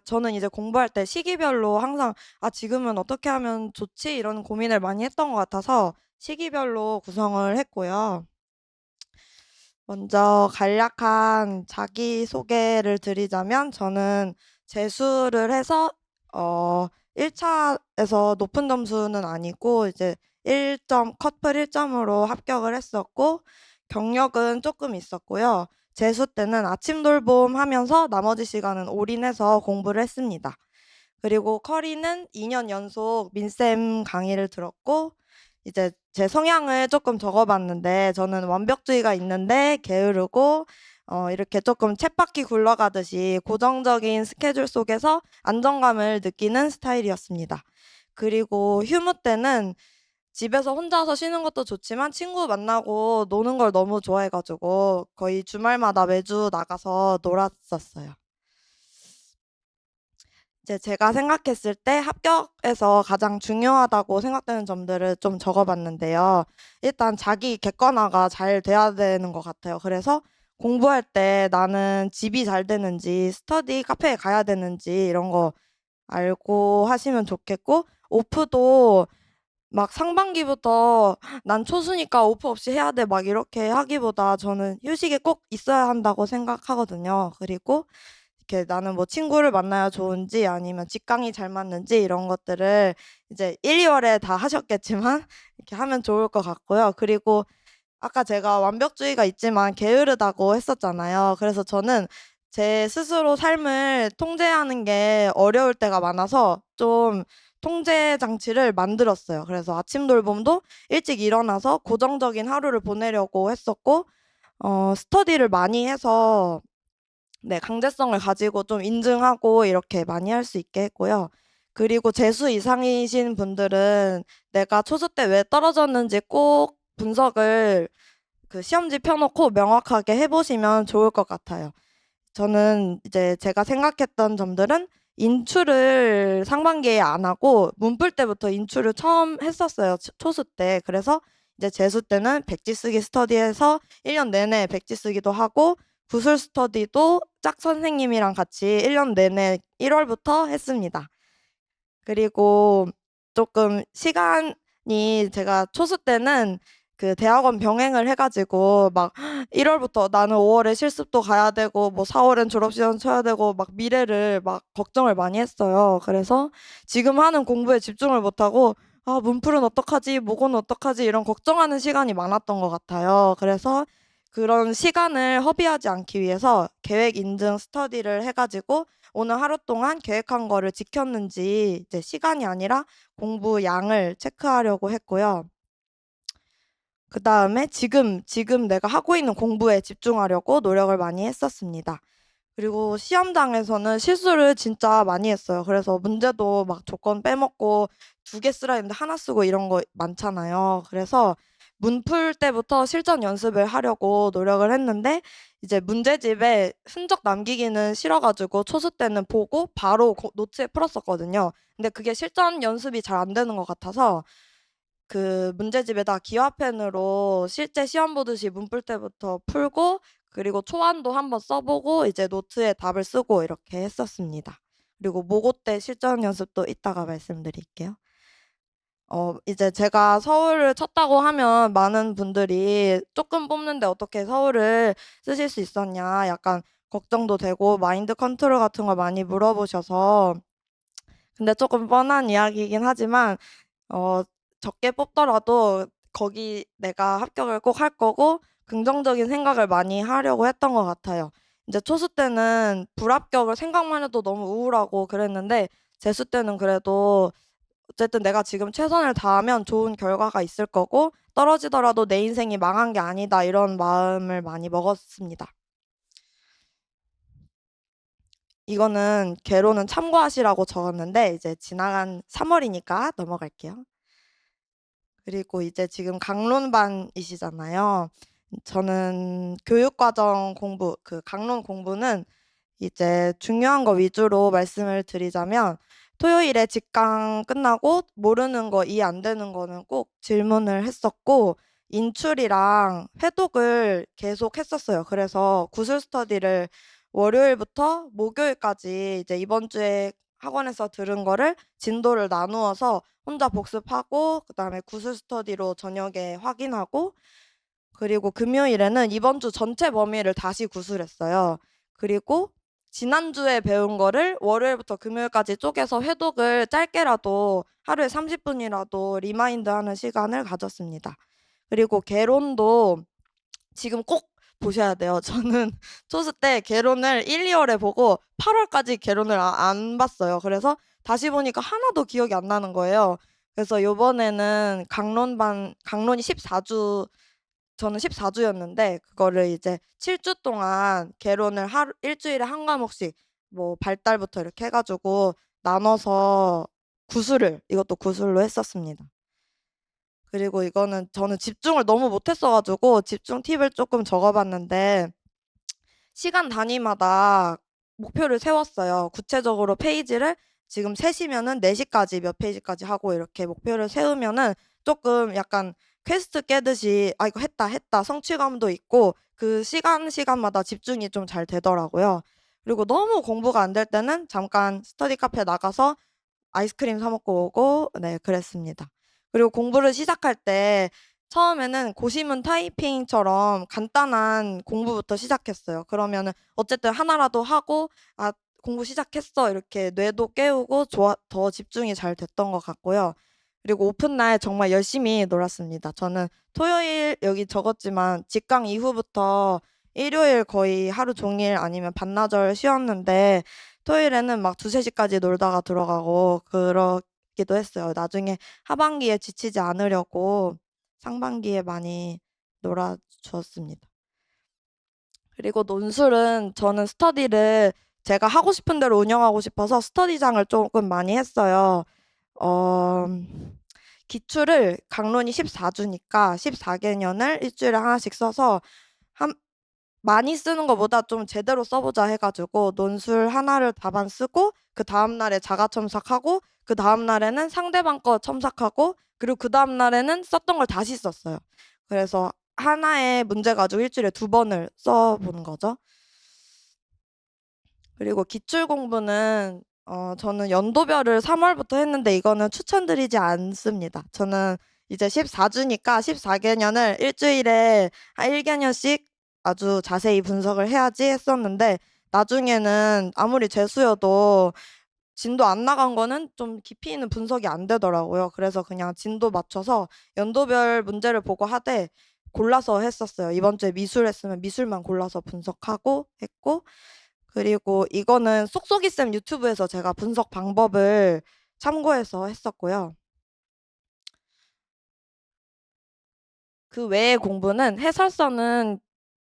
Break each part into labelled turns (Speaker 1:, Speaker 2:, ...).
Speaker 1: 저는 이제 공부할 때 시기별로 항상 지금은 어떻게 하면 좋지? 이런 고민을 많이 했던 것 같아서 시기별로 구성을 했고요. 먼저 간략한 자기소개를 드리자면 저는 재수를 해서 1차에서 높은 점수는 아니고 이제 1점, 커플 1점으로 합격을 했었고 경력은 조금 있었고요. 재수 때는 아침 돌봄 하면서 나머지 시간은 올인해서 공부를 했습니다. 그리고 커리는 2년 연속 민쌤 강의를 들었고 이제 제 성향을 조금 적어봤는데 저는 완벽주의가 있는데 게으르고 이렇게 조금 쳇바퀴 굴러가듯이 고정적인 스케줄 속에서 안정감을 느끼는 스타일이었습니다. 그리고 휴무 때는 집에서 혼자서 쉬는 것도 좋지만 친구 만나고 노는 걸 너무 좋아해가지고 거의 주말마다 매주 나가서 놀았었어요. 이제 제가 생각했을 때 합격에서 가장 중요하다고 생각되는 점들을 좀 적어봤는데요. 일단 자기 객관화가 잘 돼야 되는 것 같아요. 그래서 공부할 때 나는 집이 잘 되는지, 스터디 카페에 가야 되는지 이런 거 알고 하시면 좋겠고, 오프도 막 상반기부터 난 초수니까 오프 없이 해야 돼 막 이렇게 하기보다 저는 휴식이 꼭 있어야 한다고 생각하거든요. 그리고 이렇게 나는 뭐 친구를 만나야 좋은지 아니면 직강이 잘 맞는지 이런 것들을 이제 1, 2월에 다 하셨겠지만 이렇게 하면 좋을 것 같고요. 그리고 아까 제가 완벽주의가 있지만 게으르다고 했었잖아요. 그래서 저는 제 스스로 삶을 통제하는 게 어려울 때가 많아서 좀 통제 장치를 만들었어요. 그래서 아침 돌봄도 일찍 일어나서 고정적인 하루를 보내려고 했었고, 스터디를 많이 해서 네, 강제성을 가지고 좀 인증하고 이렇게 많이 할 수 있게 했고요. 그리고 재수 이상이신 분들은 내가 초수 때 왜 떨어졌는지 꼭 분석을 그 시험지 펴놓고 명확하게 해보시면 좋을 것 같아요. 저는 이제 제가 생각했던 점들은 인출을 상반기에 안 하고 문풀 때부터 인출을 처음 했었어요. 초수 때. 그래서 이제 재수 때는 백지 쓰기 스터디에서 1년 내내 백지 쓰기도 하고 구술 스터디도 짝 선생님이랑 같이 1년 내내 1월부터 했습니다. 그리고 조금 시간이 제가 초수 때는 그 대학원 병행을 해가지고 막 1월부터 나는 5월에 실습도 가야 되고 뭐 4월엔 졸업시험 쳐야 되고 막 미래를 막 걱정을 많이 했어요. 그래서 지금 하는 공부에 집중을 못하고 문풀은 어떡하지? 모고는 어떡하지? 이런 걱정하는 시간이 많았던 것 같아요. 그래서 그런 시간을 허비하지 않기 위해서 계획 인증 스터디를 해가지고 오늘 하루 동안 계획한 거를 지켰는지 이제 시간이 아니라 공부 양을 체크하려고 했고요. 그 다음에 지금 내가 하고 있는 공부에 집중하려고 노력을 많이 했었습니다. 그리고 시험장에서는 실수를 진짜 많이 했어요. 그래서 문제도 막 조건 빼먹고 2개 쓰라 했는데 하나 쓰고 이런 거 많잖아요. 그래서 문풀 때부터 실전 연습을 하려고 노력을 했는데 이제 문제집에 흔적 남기기는 싫어가지고 초수 때는 보고 바로 노트에 풀었었거든요. 근데 그게 실전 연습이 잘 안 되는 것 같아서 그 문제집에다 기와펜으로 실제 시험 보듯이 문풀 때부터 풀고 그리고 초안도 한번 써보고 이제 노트에 답을 쓰고 이렇게 했었습니다. 그리고 모고 때 실전 연습도 이따가 말씀드릴게요. 이제 제가 서울을 쳤다고 하면 많은 분들이 조금 뽑는데 어떻게 서울을 쓰실 수 있었냐 약간 걱정도 되고 마인드 컨트롤 같은 걸 많이 물어보셔서 근데 조금 뻔한 이야기이긴 하지만 어, 적게 뽑더라도 거기 내가 합격을 꼭 할 거고 긍정적인 생각을 많이 하려고 했던 것 같아요. 이제 초수 때는 불합격을 생각만 해도 너무 우울하고 그랬는데 재수 때는 그래도 어쨌든 내가 지금 최선을 다하면 좋은 결과가 있을 거고 떨어지더라도 내 인생이 망한 게 아니다 이런 마음을 많이 먹었습니다. 이거는 개로는 참고하시라고 적었는데 이제 지나간 3월이니까 넘어갈게요. 그리고 이제 지금 강론반이시잖아요. 저는 교육과정 공부, 그 강론 공부는 이제 중요한 거 위주로 말씀을 드리자면 토요일에 직강 끝나고 모르는 거 이해 안 되는 거는 꼭 질문을 했었고 인출이랑 회독을 계속 했었어요. 그래서 구술 스터디를 월요일부터 목요일까지 이제 이번 주에 학원에서 들은 거를 진도를 나누어서 혼자 복습하고 그다음에 구술 스터디로 저녁에 확인하고 그리고 금요일에는 이번 주 전체 범위를 다시 구술했어요. 그리고 지난주에 배운 거를 월요일부터 금요일까지 쪼개서 회독을 짧게라도 하루에 30분이라도 리마인드하는 시간을 가졌습니다. 그리고 개론도 지금 꼭 보셔야 돼요. 저는 초스 때 개론을 1, 2월에 보고 8월까지 개론을 안 봤어요. 그래서 다시 보니까 하나도 기억이 안 나는 거예요. 그래서 요번에는 강론이 14주, 저는 14주였는데 그거를 이제 7주 동안 개론을 일주일에 한 과목씩 뭐 발달부터 이렇게 해가지고 나눠서 이것도 구술로 했었습니다. 그리고 이거는 저는 집중을 너무 못했어가지고 집중 팁을 조금 적어봤는데 시간 단위마다 목표를 세웠어요. 구체적으로 페이지를 지금 3시면은 4시까지 몇 페이지까지 하고 이렇게 목표를 세우면은 조금 약간 퀘스트 깨듯이 아 이거 했다 성취감도 있고 그 시간마다 집중이 좀 잘 되더라고요. 그리고 너무 공부가 안 될 때는 잠깐 스터디 카페 나가서 아이스크림 사 먹고 오고 네 그랬습니다. 그리고 공부를 시작할 때 처음에는 고시문 타이핑처럼 간단한 공부부터 시작했어요. 그러면은 어쨌든 하나라도 하고 '아 공부 시작했어.' 이렇게 뇌도 깨우고 더 집중이 잘 됐던 것 같고요. 그리고 오픈날 정말 열심히 놀았습니다. 저는 토요일 여기 적었지만 직강 이후부터 일요일 거의 하루 종일 아니면 반나절 쉬었는데 토요일에는 막 2-3 시까지 놀다가 들어가고 그러기도 했어요. 나중에 하반기에 지치지 않으려고 상반기에 많이 놀아 주었습니다. 그리고 논술은 저는 스터디를 제가 하고 싶은 대로 운영하고 싶어서 스터디장을 조금 많이 했어요. 어 기출을 강론이 14주니까 14개년을 일주일에 하나씩 써서 한 많이 쓰는 것보다 좀 제대로 써 보자 해 가지고 논술 하나를 답안 쓰고 그다음 날에 자가 첨삭하고 그다음 날에는 상대방 거 첨삭하고 그리고 그다음 날에는 썼던 걸 다시 썼어요. 그래서 하나의 문제 가지고 일주일에 2번을 써 보는 거죠. 그리고 기출 공부는 저는 연도별을 3 월부터 했는데 이거는 추천드리지 않습니다. 저는 이제 14주니까 14개년을 일주일에 한 1개년씩 아주 자세히 분석을 해야지 했었는데 나중에는 아무리 재수여도 진도 안 나간 거는 좀 깊이 있는 분석이 안 되더라고요. 그래서 그냥 진도 맞춰서 연도별 문제를 보고 하되 골라서 했었어요. 이번 주에 미술 했으면 미술만 골라서 분석하고 했고 그리고 이거는 쏙쏙이쌤 유튜브에서 제가 분석 방법을 참고해서 했었고요. 그 외의 공부는 해설서는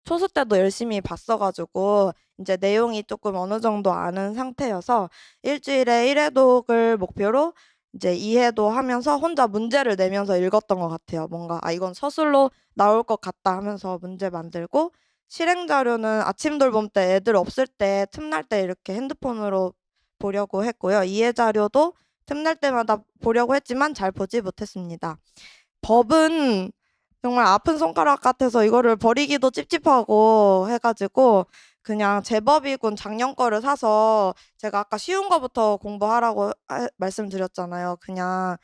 Speaker 1: 초수 때도 열심히 봤어 가지고 이제 내용이 조금 어느 정도 아는 상태여서 일주일에 1회독을 목표로 이제 2회도 하면서 혼자 문제를 내면서 읽었던 것 같아요. 뭔가 '아 이건 서술로 나올 것 같다.' 하면서 문제 만들고 실행 자료는 아침 돌봄 때 애들 없을 때 틈날 때 이렇게 핸드폰으로 보려고 했고요. 이해 자료도 틈날 때마다 보려고 했지만 잘 보지 못했습니다. 법은 정말 아픈 손가락 같아서 이거를 버리기도 찝찝하고 해 가지고 그냥 제법이군 작년 거를 사서 제가 아까 쉬운 거부터 공부하라고 말씀드렸잖아요. 그냥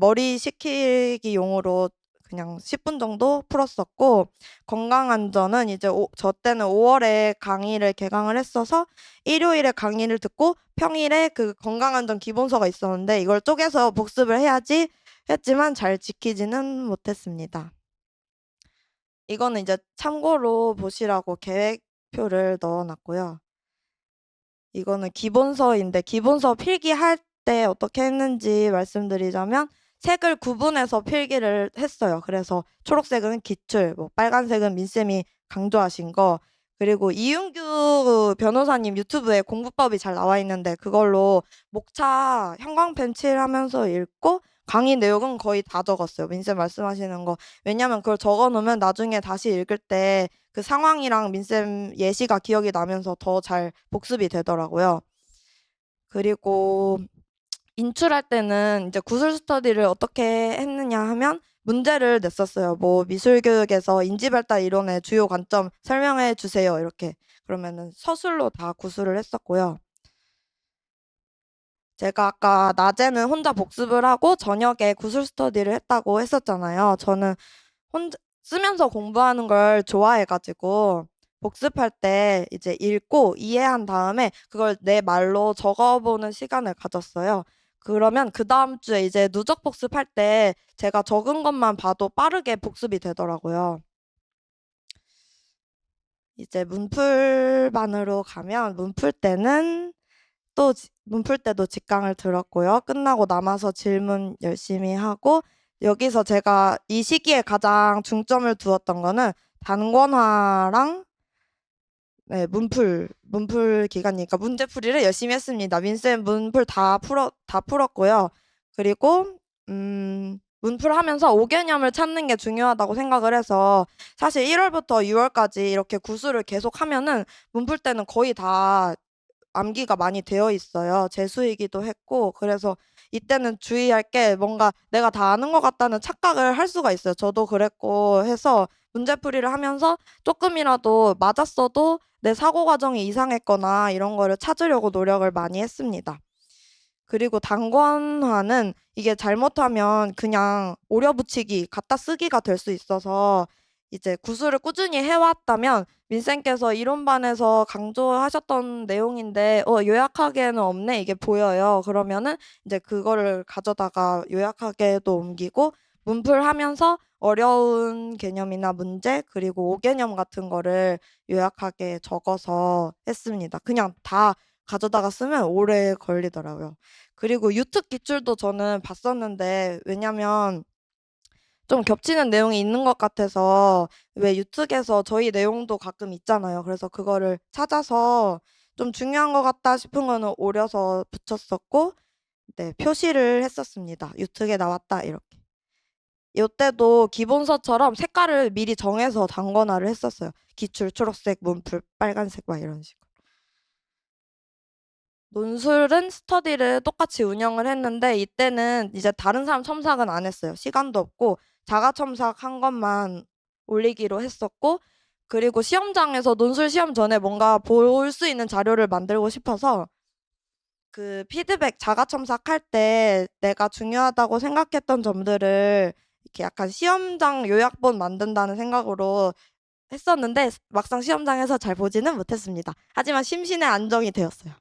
Speaker 1: 머리 식히기용으로 그냥 10분 정도 풀었었고 건강안전은 이제 저 때는 5 월에 강의를 개강을 했어서 일요일에 강의를 듣고 평일에 그 건강안전 기본서가 있었는데 이걸 쪼개서 복습을 해야지 했지만 잘 지키지는 못했습니다. 이거는 이제 참고로 보시라고 계획표를 넣어 놨고요. 이거는 기본서인데 기본서 필기할 때 어떻게 했는지 말씀드리자면 색을 구분해서 필기를 했어요. 그래서 초록색은 기출, 뭐 빨간색은 민쌤이 강조하신 거, 그리고 이윤규 변호사님 유튜브에 공부법이 잘 나와 있는데 그걸로 목차 형광펜 칠하면서 읽고 강의 내용은 거의 다 적었어요. 민쌤 말씀하시는 거. 왜냐면 그걸 적어 놓으면 나중에 다시 읽을 때 그 상황이랑 민쌤 예시가 기억이 나면서 더 잘 복습이 되더라고요. 그리고 인출할 때는 이제 구술 스터디를 어떻게 했느냐 하면 문제를 냈었어요. 뭐 미술교육에서 인지발달 이론의 주요 관점 설명해 주세요. 이렇게. 그러면은 서술로 다 구술을 했었고요. 제가 아까 낮에는 혼자 복습을 하고 저녁에 구술 스터디를 했다고 했었잖아요. 저는 혼자 쓰면서 공부하는 걸 좋아해가지고 복습할 때 이제 읽고 이해한 다음에 그걸 내 말로 적어보는 시간을 가졌어요. 그러면 그 다음 주에 이제 누적 복습할 때 제가 적은 것만 봐도 빠르게 복습이 되더라고요. 이제 문풀반으로 가면 문풀 때도 직강을 들었고요. 끝나고 남아서 질문 열심히 하고 여기서 제가 이 시기에 가장 중점을 두었던 거는 단권화랑 네, 문풀 기간이니까 문제풀이를 열심히 했습니다. 민쌤 문풀 다 풀었고요. 그리고, 문풀 하면서 5개념을 찾는 게 중요하다고 생각을 해서 사실 1월부터 6월까지 이렇게 구술을 계속 하면은 문풀 때는 거의 다 암기가 많이 되어 있어요. 재수이기도 했고, 그래서 이때는 주의할 게 뭔가 내가 다 아는 것 같다는 착각을 할 수가 있어요. 저도 그랬고 해서 문제풀이를 하면서 조금이라도 맞았어도 내 사고 과정이 이상했거나 이런 거를 찾으려고 노력을 많이 했습니다. 그리고 단권화는 이게 잘못하면 그냥 오려붙이기, 갖다 쓰기가 될 수 있어서 이제 구술을 꾸준히 해왔다면 민쌤께서 이론반에서 강조하셨던 내용인데 요약하기에는 없네 이게 보여요. 그러면은 이제 그거를 가져다가 요약하게도 옮기고 문풀하면서 어려운 개념이나 문제 그리고 5개념 같은 거를 요약하게 적어서 했습니다. 그냥 다 가져다가 쓰면 오래 걸리더라고요. 그리고 유특 기출도 저는 봤었는데 왜냐면 좀 겹치는 내용이 있는 것 같아서 왜 유특에서 저희 내용도 가끔 있잖아요. 그래서 그거를 찾아서 좀 중요한 것 같다 싶은 거는 오려서 붙였었고 네, 표시를 했었습니다. 유특에 나왔다 이렇게. 이때도 기본서처럼 색깔을 미리 정해서 단권화를 했었어요. 기출 초록색, 문풀 빨간색 막 이런 식으로. 논술은 스터디를 똑같이 운영을 했는데 이때는 이제 다른 사람 첨삭은 안 했어요. 시간도 없고 자가 첨삭한 것만 올리기로 했었고 그리고 시험장에서 논술 시험 전에 뭔가 볼 수 있는 자료를 만들고 싶어서 그 피드백 자가 첨삭할 때 내가 중요하다고 생각했던 점들을 이렇게 약간 시험장 요약본 만든다는 생각으로 했었는데 막상 시험장에서 잘 보지는 못했습니다. 하지만 심신의 안정이 되었어요.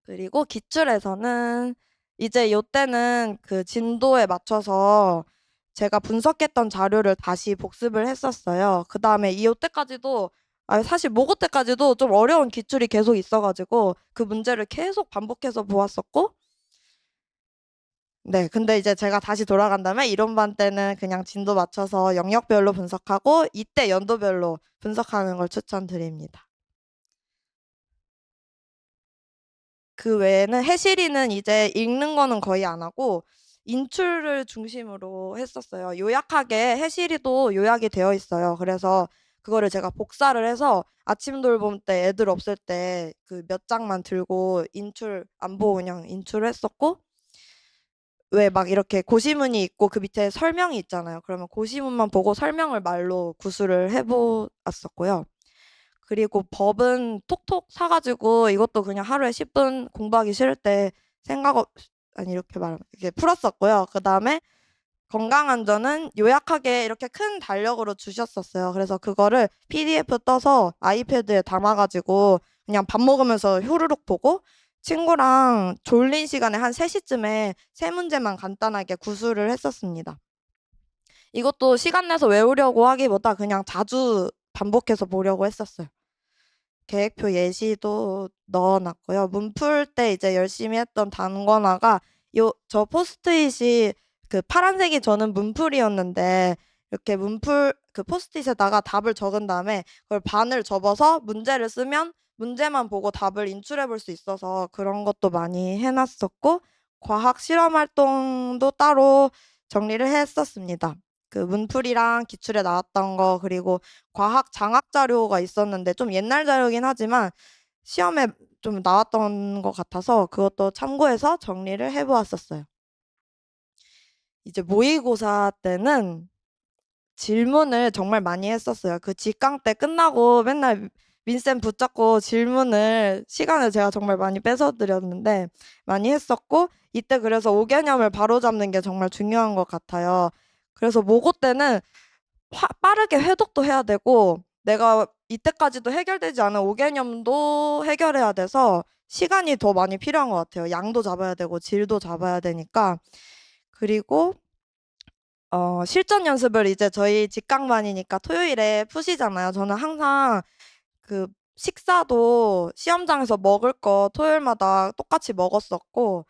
Speaker 1: 그리고 기출에서는 이제 요때는 그 진도에 맞춰서 제가 분석했던 자료를 다시 복습을 했었어요. 그 다음에 이 요때까지도 사실 모고 때까지도 좀 어려운 기출이 계속 있어가지고 그 문제를 계속 반복해서 보았었고 네, 근데 이제 제가 다시 돌아간다면 이론반 때는 그냥 진도 맞춰서 영역별로 분석하고 이때 연도별로 분석하는 걸 추천드립니다. 그 외에는 해시리는 이제 읽는 거는 거의 안 하고 인출을 중심으로 했었어요. 요약하게 해시리도 요약이 되어 있어요. 그래서 그거를 제가 복사를 해서 아침 돌봄 때 애들 없을 때 그 몇 장만 들고 인출 안 보고 그냥 인출을 했었고 왜 막 이렇게 고시문이 있고 그 밑에 설명이 있잖아요. 그러면 고시문만 보고 설명을 말로 구술을 해보았었고요. 그리고 법은 톡톡 사가지고 이것도 그냥 하루에 10분 공부하기 싫을 때 생각 없, 아니 이렇게 말하면 이렇게 풀었었고요. 그 다음에 건강안전은 요약하게 이렇게 큰 달력으로 주셨었어요. 그래서 그거를 PDF 떠서 아이패드에 담아가지고 그냥 밥 먹으면서 후루룩 보고 친구랑 졸린 시간에 한 3시쯤에 세 문제만 간단하게 구술을 했었습니다. 이것도 시간 내서 외우려고 하기보다 그냥 자주 반복해서 보려고 했었어요. 계획표 예시도 넣어놨고요. 문풀 때 이제 열심히 했던 단권화가 저 포스트잇이 그 파란색이 저는 문풀이었는데 이렇게 문풀 그 포스트잇에다가 답을 적은 다음에 그걸 반을 접어서 문제를 쓰면 문제만 보고 답을 인출해 볼 수 있어서 그런 것도 많이 해놨었고 과학 실험 활동도 따로 정리를 했었습니다. 그 문풀이랑 기출에 나왔던 거 그리고 과학 장학 자료가 있었는데 좀 옛날 자료긴 하지만 시험에 좀 나왔던 것 같아서 그것도 참고해서 정리를 해보았었어요. 이제 모의고사 때는 질문을 정말 많이 했었어요. 그 직강 때 끝나고 맨날 민쌤 붙잡고 질문을 시간을 제가 정말 많이 뺏어드렸는데 많이 했었고 이때 그래서 5개념을 바로잡는 게 정말 중요한 것 같아요. 그래서 모고 때는 빠르게 회독도 해야 되고 내가 이때까지도 해결되지 않은 5개념도 해결해야 돼서 시간이 더 많이 필요한 것 같아요. 양도 잡아야 되고 질도 잡아야 되니까. 그리고 실전 연습을 이제 저희 직강반이니까 토요일에 푸시잖아요. 저는 항상 그 식사도 시험장에서 먹을 거 토요일마다 똑같이 먹었었고,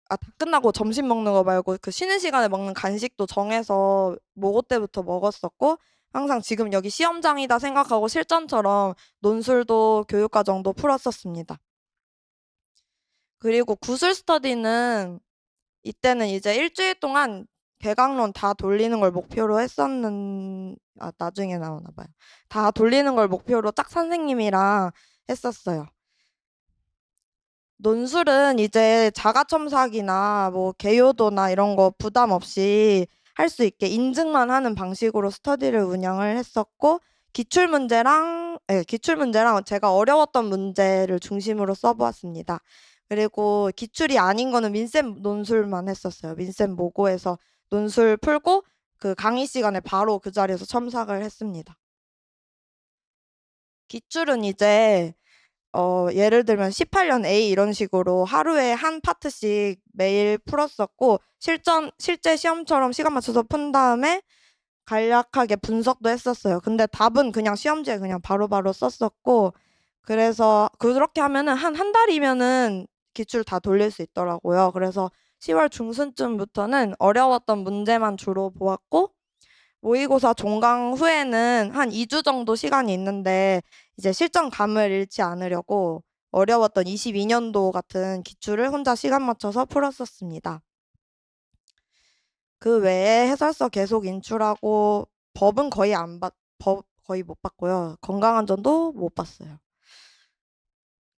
Speaker 1: 다 끝나고 점심 먹는 거 말고 그 쉬는 시간에 먹는 간식도 정해서 모고 때부터 먹었었고, 항상 지금 여기 시험장이다 생각하고 실전처럼 논술도 교육과정도 풀었었습니다. 그리고 구술 스터디는 이때는 이제 일주일 동안 개강론 다 돌리는 걸 목표로 나중에 나오나 봐요. 다 돌리는 걸 목표로 짝 선생님이랑 했었어요. 논술은 이제 자가첨삭이나 뭐 개요도나 이런 거 부담 없이 할 수 있게 인증만 하는 방식으로 스터디를 운영을 했었고 기출문제랑 제가 어려웠던 문제를 중심으로 써보았습니다. 그리고 기출이 아닌 거는 민쌤 논술만 했었어요. 민쌤 모고에서 논술 풀고 그 강의 시간에 바로 그 자리에서 첨삭을 했습니다. 기출은 이제 예를 들면 18년 A 이런 식으로 하루에 한 파트씩 매일 풀었었고 실제 시험처럼 시간 맞춰서 푼 다음에 간략하게 분석도 했었어요. 근데 답은 그냥 시험지에 그냥 바로바로 썼었고 그래서 그렇게 하면은 한 달이면은 기출 다 돌릴 수 있더라고요. 그래서 10월 중순쯤부터는 어려웠던 문제만 주로 보았고 모의고사 종강 후에는 한 2주 정도 시간이 있는데 이제 실전감을 잃지 않으려고 어려웠던 22년도 같은 기출을 혼자 시간 맞춰서 풀었었습니다. 그 외에 해설서 계속 인출하고 법은 법 거의 못 봤고요. 건강안전도 못 봤어요.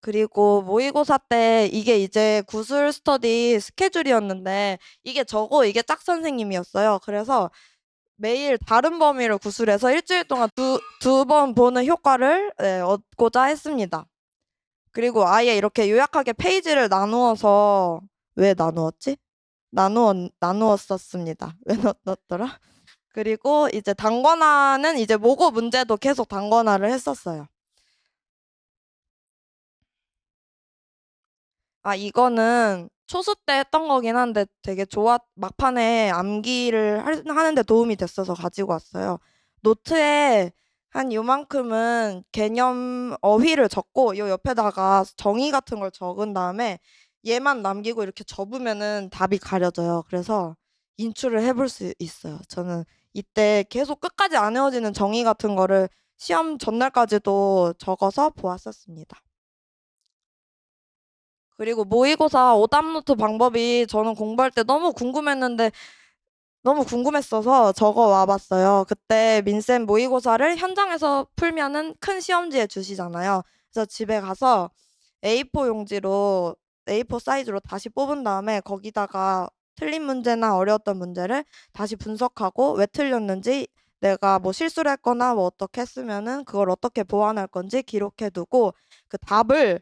Speaker 1: 그리고 모의고사 때 이게 이제 구술 스터디 스케줄이었는데 이게 저고 이게 짝 선생님이었어요. 그래서 매일 다른 범위를 구술해서 일주일 동안 두 번 보는 효과를 얻고자 했습니다. 그리고 아예 이렇게 요약하게 페이지를 나누어서 왜 나누었지? 나누었었습니다. 왜 넣었더라? 그리고 이제 단권화는 이제 모고 문제도 계속 단권화를 했었어요. 이거는 초수 때 했던 거긴 한데 되게 막판에 암기를 하는데 도움이 됐어서 가지고 왔어요. 노트에 한 요만큼은 개념 어휘를 적고 요 옆에다가 정의 같은 걸 적은 다음에 얘만 남기고 이렇게 접으면은 답이 가려져요. 그래서 인출을 해볼 수 있어요. 저는 이때 계속 끝까지 안 외워지는 정의 같은 거를 시험 전날까지도 적어서 보았었습니다. 그리고 모의고사 오답노트 방법이 저는 공부할 때 너무 궁금했어서 적어 와봤어요. 그때 민쌤 모의고사를 현장에서 풀면은 큰 시험지에 주시잖아요. 그래서 집에 가서 A4 용지로 A4 사이즈로 다시 뽑은 다음에 거기다가 틀린 문제나 어려웠던 문제를 다시 분석하고 왜 틀렸는지 내가 뭐 실수를 했거나 뭐 어떻게 했으면은 그걸 어떻게 보완할 건지 기록해 두고 그 답을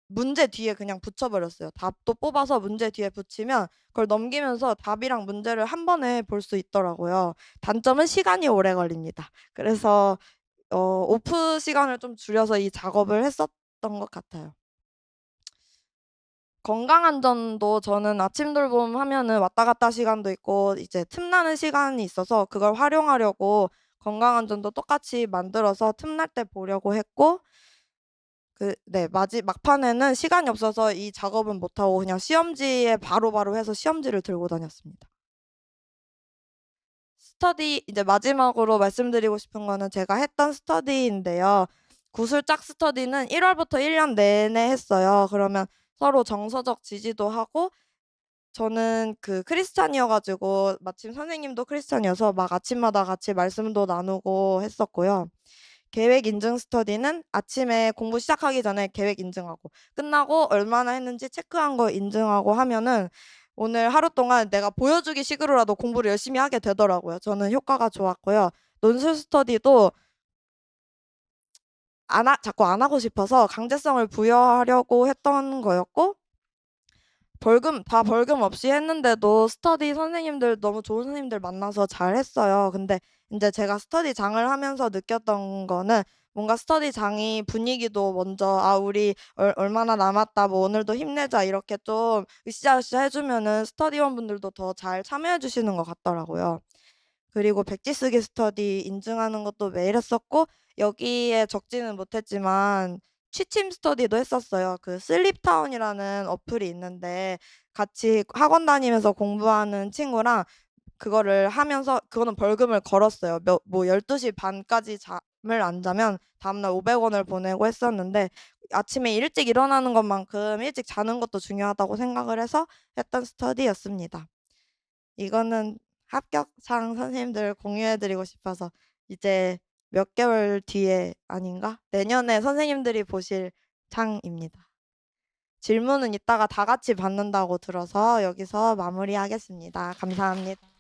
Speaker 1: 문제 뒤에 그냥 붙여버렸어요. 답도 뽑아서 문제 뒤에 붙이면 그걸 넘기면서 답이랑 문제를 한 번에 볼 수 있더라고요. 단점은 시간이 오래 걸립니다. 그래서 오프 시간을 좀 줄여서 이 작업을 했었던 것 같아요. 건강안전도 저는 아침 돌봄 하면은 왔다 갔다 시간도 있고 이제 틈나는 시간이 있어서 그걸 활용하려고 건강안전도 똑같이 만들어서 틈날 때 보려고 했고 막판에는 시간이 없어서 이 작업은 못하고 그냥 시험지에 바로바로 해서 시험지를 들고 다녔습니다. 스터디, 이제 마지막으로 말씀드리고 싶은 거는 제가 했던 스터디인데요. 구술짝 스터디는 1월부터 1년 내내 했어요. 그러면 서로 정서적 지지도 하고, 저는 그 크리스찬이어가지고, 마침 선생님도 크리스찬이어서 막 아침마다 같이 말씀도 나누고 했었고요. 계획 인증 스터디는 아침에 공부 시작하기 전에 계획 인증하고 끝나고 얼마나 했는지 체크한 거 인증하고 하면은 오늘 하루 동안 내가 보여주기 식으로라도 공부를 열심히 하게 되더라고요. 저는 효과가 좋았고요. 논술 스터디도 자꾸 안 하고 싶어서 강제성을 부여하려고 했던 거였고, 벌금 없이 했는데도 스터디 선생님들, 너무 좋은 선생님들 만나서 잘 했어요. 근데 이제 제가 스터디장을 하면서 느꼈던 거는 뭔가 스터디장이 분위기도 먼저, 우리 얼마나 남았다, 뭐 오늘도 힘내자, 이렇게 좀 으쌰으쌰 해주면은 스터디원 분들도 더 잘 참여해 주시는 것 같더라고요. 그리고 백지 쓰기 스터디 인증하는 것도 매일 했었고, 여기에 적지는 못했지만 취침 스터디도 했었어요. 그 슬립타운이라는 어플이 있는데 같이 학원 다니면서 공부하는 친구랑 그거를 하면서, 그거는 벌금을 걸었어요. 12시 반까지 잠을 안 자면 다음날 500원을 보내고 했었는데, 아침에 일찍 일어나는 것만큼 일찍 자는 것도 중요하다고 생각을 해서 했던 스터디였습니다. 이거는 합격상 선생님들 공유해드리고 싶어서, 이제 몇 개월 뒤에 아닌가? 내년에 선생님들이 보실 창입니다. 질문은 이따가 다 같이 받는다고 들어서 여기서 마무리하겠습니다. 감사합니다.